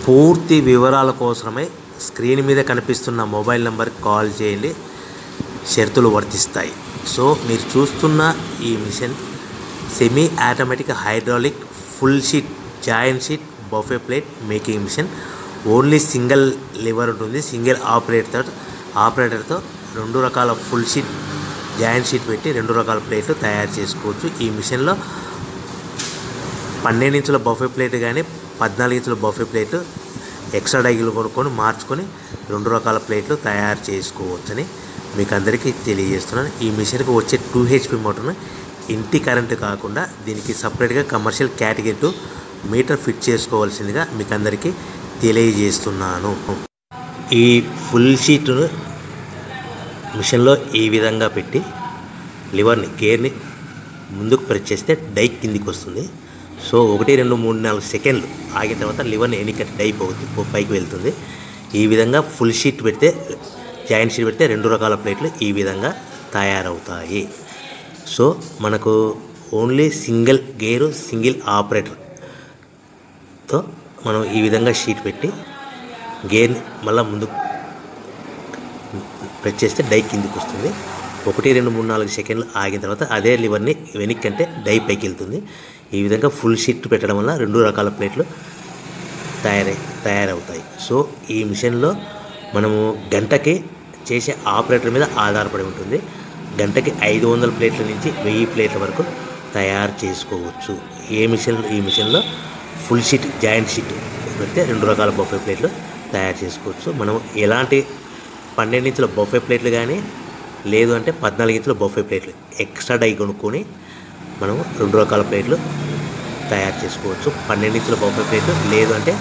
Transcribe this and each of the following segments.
పూర్తి వివరాల కోసమై స్క్రీన్ మీద కనిపిస్తున్న మొబైల్ నెంబర్కి కాల్ చేయండి. షరతులు వర్తిస్తాయి. సో మీరు చూస్తున్న ఈ machine semi automatic hydraulic full sheet joint sheet buffet plate making machine. Only single lever ఉంటుంది. సింగిల్ ఆపరేటర్తో 2 రకాల ఫుల్ షీట్ జాయింట్ షీట్ పెట్టి 2 రకాల ప్లేట్లు తయారు చేసుకోవచ్చు. ఈ మిషన్లో 12 ఇంచుల బఫే ప్లేట్ కానీ 14 ఇంచుల బఫే ప్లేట్ ఎక్స్ట్రా డైగులు కొనుక్కొని మార్చుకొని 2 రకాల ప్లేట్లు తయారు చేసుకోవచ్చని మీకు అందరికీ తెలియజేస్తున్నాను. ఈ మిషన్కి వచ్చే 2 HP మోటార్ను ఇంటి కరెంటు కాకుండా దీనికి సపరేట్గా కమర్షియల్ కేటగిరీ 2 మీటర్ ఫిట్ చేసుకోవాల్సిందిగా మీకు అందరికీ తెలియజేస్తున్నాను. ఈ ఫుల్ షీట్ను మిషన్లో ఈ విధంగా పెట్టి లివర్ని గేర్ని ముందుకు ప్రెస్ చేస్తే డై కిందికి వస్తుంది. సో 1 2 3 4 సెకండ్లు ఆగిన తర్వాత లివర్ని ఎన్నికట్టి డై పైకి వెళ్తుంది. ఈ విధంగా ఫుల్ షీట్ పెడితే జాయింట్ షీట్ పెడితే 2 రకాల ప్లేట్లు ఈ విధంగా తయారవుతాయి. సో మనకు ఓన్లీ సింగిల్ గేరు సింగిల్ ఆపరేటర్తో మనం ఈ విధంగా షీట్ పెట్టి గేర్ని మళ్ళీ ముందుకు ప్రెస్ చేస్తే డై కిందికి వస్తుంది. 1 2 3 4 సెకండ్లు ఆగిన తర్వాత అదే లివర్ని వెనక్కి అంటే డై పైకి వెళ్తుంది. ఈ విధంగా ఫుల్ షీట్ పెట్టడం వల్ల 2 రకాల ప్లేట్లు తయారవుతాయి. సో ఈ మిషన్లో మనము గంటకి చేసే ఆపరేటర్ మీద ఆధారపడి ఉంటుంది. గంటకి 500 ప్లేట్ల నుంచి 1000 ప్లేట్ల వరకు తయారు చేసుకోవచ్చు. ఈ మిషన్లో ఫుల్ షీట్ జాయింట్ షీట్ పెడితే 2 రకాల బఫే ప్లేట్లు తయారు చేసుకోవచ్చు. మనం ఎలాంటి 12 ఇంచుల బఫే ప్లేట్లు కానీ లేదు అంటే 14 ఇంచుల బఫే ప్లేట్లు ఎక్స్ట్రా డై కొనుక్కొని మనం 2 రకాల ప్లేట్లు తయారు చేసుకోవచ్చు. 12 ఇంచుల బఫే ప్లేట్లు లేదు అంటే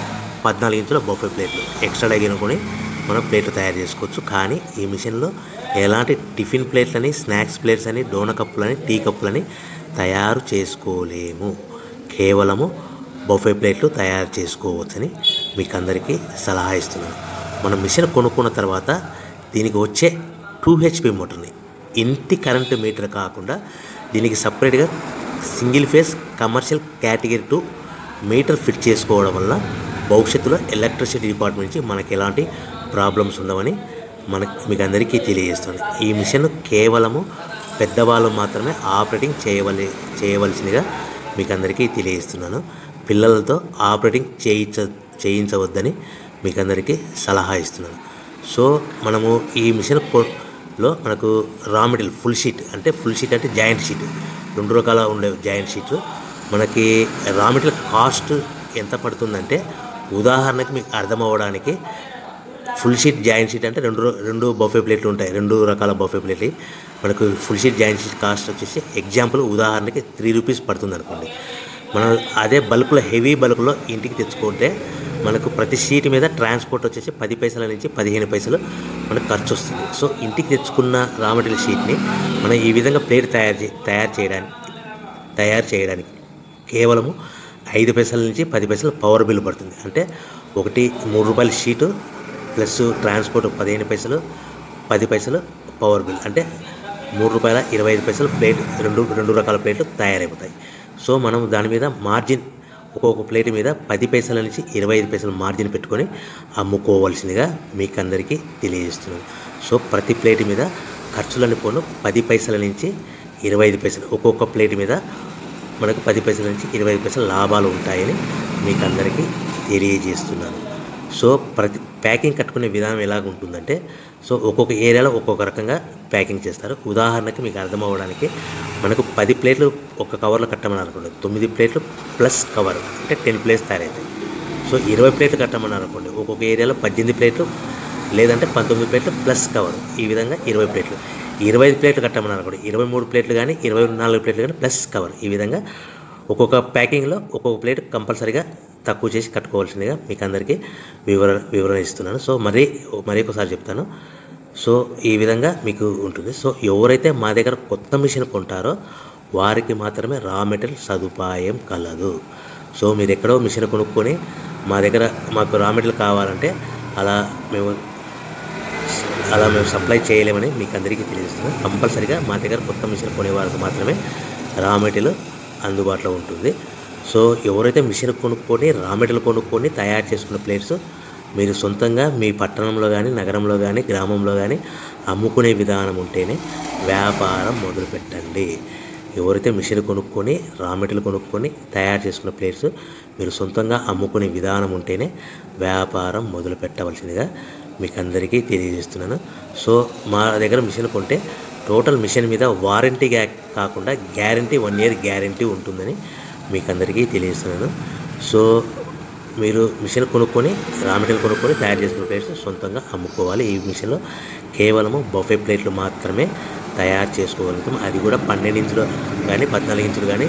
14 ఇంచుల బఫే ప్లేట్లు ఎక్స్ట్రా డై కొనుక్కొని మనం ప్లేట్లు తయారు చేసుకోవచ్చు. కానీ ఈ మిషన్లో ఎలాంటి టిఫిన్ ప్లేట్లని స్నాక్స్ ప్లేట్స్ అని డోన కప్పులని టీ కప్పులని తయారు చేసుకోలేము. కేవలము బఫే ప్లేట్లు తయారు చేసుకోవచ్చని మీకు అందరికీ సలహా ఇస్తున్నాను. మనం మిషన్ కొనుక్కున్న తర్వాత దీనికి వచ్చే 2 HP మోటార్ని ఇంటి కరెంటు మీటర్ కాకుండా దీనికి సపరేట్గా single phase commercial category 2 metre fit చేసుకోవడం వల్ల భవిష్యత్తులో ఎలక్ట్రిసిటీ డిపార్ట్మెంట్ నుంచి మనకి ఎలాంటి ప్రాబ్లమ్స్ ఉండవని మీకు అందరికీ తెలియజేస్తుంది. ఈ మిషన్ కేవలము పెద్దవాళ్ళు మాత్రమే ఆపరేటింగ్ చేయవలసిందిగా మీకు అందరికీ తెలియజేస్తున్నాను. పిల్లలతో ఆపరేటింగ్ చేయించవద్దని మీకు అందరికీ సలహా ఇస్తున్నాను. సో మనము ఈ మిషన్లో మనకు రా మెటీరియల్ ఫుల్ షీట్ అంటే జాయింట్ షీట్ 2 రకాల ఉండే జాయింట్ షీట్ మనకి రా మెటీరియల్ కాస్ట్ ఎంత పడుతుందంటే ఉదాహరణకి మీకు అర్థం అవ్వడానికి ఫుల్ షీట్ జాయింట్ షీట్ అంటే 2 బఫే ప్లేట్లు ఉంటాయి. 2 రకాల బఫే ప్లేట్లు మనకు full sheet joint sheet cost వచ్చేసి ఎగ్జాంపుల్ ఉదాహరణకి 3 రూపీస్ పడుతుంది అనుకోండి. మనం అదే బల్క్లో హెవీ బల్క్లో ఇంటికి తెచ్చుకుంటే మనకు ప్రతి షీట్ మీద ట్రాన్స్పోర్ట్ వచ్చేసి 10 పైసల నుంచి 15 పైసలు మనకు ఖర్చు వస్తుంది. సో ఇంటికి తెచ్చుకున్న రా మెటీరియల్ షీట్ని మనం ఈ విధంగా ప్లేట్ తయారు చేయడానికి కేవలము 5 పైసల నుంచి 10 పైసలు పవర్ బిల్ పడుతుంది. అంటే ఒకటి 3 రూపాయల షీటు ప్లస్ ట్రాన్స్పోర్ట్ 15 పైసలు 10 పైసలు పవర్ బిల్ అంటే 3 రూపాయల 25 పైసలు ప్లేట్ 2 రకాల ప్లేట్లు తయారైపోతాయి. సో మనం దాని మీద మార్జిన్ ఒక్కొక్క ప్లేట్ మీద 10 పైసల నుంచి 25 పైసలు మార్జిన్ పెట్టుకొని అమ్ముకోవాల్సిందిగా మీకు అందరికీ తెలియజేస్తున్నాను. సో ప్రతి ప్లేట్ మీద ఖర్చులని పోను 10 పైసల నుంచి 25 పైసలు ఒక్కొక్క ప్లేట్ మీద మనకు 10 పైసల నుంచి 25 పైసలు లాభాలు ఉంటాయని మీకు అందరికీ తెలియజేస్తున్నాను. సో ప్రతి ప్యాకింగ్ కట్టుకునే విధానం ఎలాగ ఉంటుందంటే సో ఒక్కొక్క ఏరియాలో ఒక్కొక్క రకంగా ప్యాకింగ్ చేస్తారు. ఉదాహరణకి మీకు అర్థం అవ్వడానికి మనకు 10 ప్లేట్లు ఒక కవర్లో కట్టమని అనుకోండి 9 ప్లేట్లు ప్లస్ కవర్ అంటే 10 ప్లేట్స్ తయారవుతాయి. సో 20 ప్లేట్లు కట్టమని అనుకోండి ఒక్కొక్క ఏరియాలో 18 ప్లేట్లు లేదంటే 19 ప్లేట్లు ప్లస్ కవర్ ఈ విధంగా 20 ప్లేట్లు. 25 ప్లేట్లు కట్టమని అనుకోండి 23 ప్లేట్లు కానీ 24 ప్లేట్లు కానీ ప్లస్ కవర్ ఈ విధంగా ఒక్కొక్క ప్యాకింగ్లో ఒక్కొక్క ప్లేట్ కంపల్సరీగా తక్కువ చేసి కట్టుకోవాల్సిందిగా మీకు అందరికీ వివరణ ఇస్తున్నాను. సో మరి ఒకసారి చెప్తాను. సో ఈ విధంగా మీకు ఉంటుంది. సో ఎవరైతే మా దగ్గర కొత్త మిషన్ కొంటారో వారికి మాత్రమే రా మెటీరియల్ సదుపాయం కలదు. సో మీరు ఎక్కడో మిషన్ కొనుక్కొని మాకు రా మెటీరియల్ కావాలంటే అలా మేము సప్లై చేయలేమని మీకు అందరికీ తెలియజేస్తున్నాను. కంపల్సరీగా మా దగ్గర కొత్త మిషన్ కొనే వారికి మాత్రమే రా మెటీరియల్ అందుబాటులో ఉంటుంది. సో ఎవరైతే మిషన్ కొనుక్కొని రా మెటీరియల్ కొనుక్కొని తయారు చేసుకున్న ప్లేట్స్ మీరు సొంతంగా మీ పట్టణంలో కానీ నగరంలో కానీ గ్రామంలో కానీ అమ్ముకునే విధానం ఉంటేనే వ్యాపారం మొదలుపెట్టండి. ఎవరైతే మిషన్ కొనుక్కొని రా మెటీరియల్ కొనుక్కొని తయారు చేసుకున్న ప్లేట్స్ మీరు సొంతంగా అమ్ముకునే విధానం ఉంటేనే వ్యాపారం మొదలు పెట్టవలసిందిగా మీకు అందరికీ తెలియజేస్తున్నాను. సో మా దగ్గర మిషన్ కొంటే టోటల్ మిషన్ మీద వారంటీ కాకుండా గ్యారంటీ 1 year గ్యారంటీ ఉంటుందని మీకు అందరికీ తెలియజేస్తున్నాను. సో మీరు మిషన్ కొనుక్కొని రా మెటీరియల్ కొనుక్కొని తయారు చేసుకున్న ప్లేట్స్ సొంతంగా అమ్ముకోవాలి. ఈ మిషన్లో కేవలము బఫే ప్లేట్లు మాత్రమే తయారు చేసుకోగలుగుతాం. అది కూడా 12 ఇంచులు కానీ 14 ఇంచులు కానీ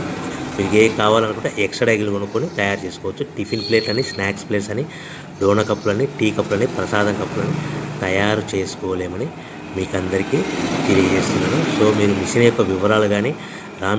మీకు ఏ కావాలనుకుంటే ఎక్స్ట్రా డైగులు కొనుక్కొని తయారు చేసుకోవచ్చు. టిఫిన్ ప్లేట్లని, స్నాక్స్ ప్లేట్స్ అని, డోనా కప్పులని, టీ కప్పులని, ప్రసాదం కప్పులని తయారు చేసుకోలేమని మీకు అందరికీ తెలియజేస్తున్నాను. సో మీరు మిషన్ యొక్క వివరాలు కానీ రా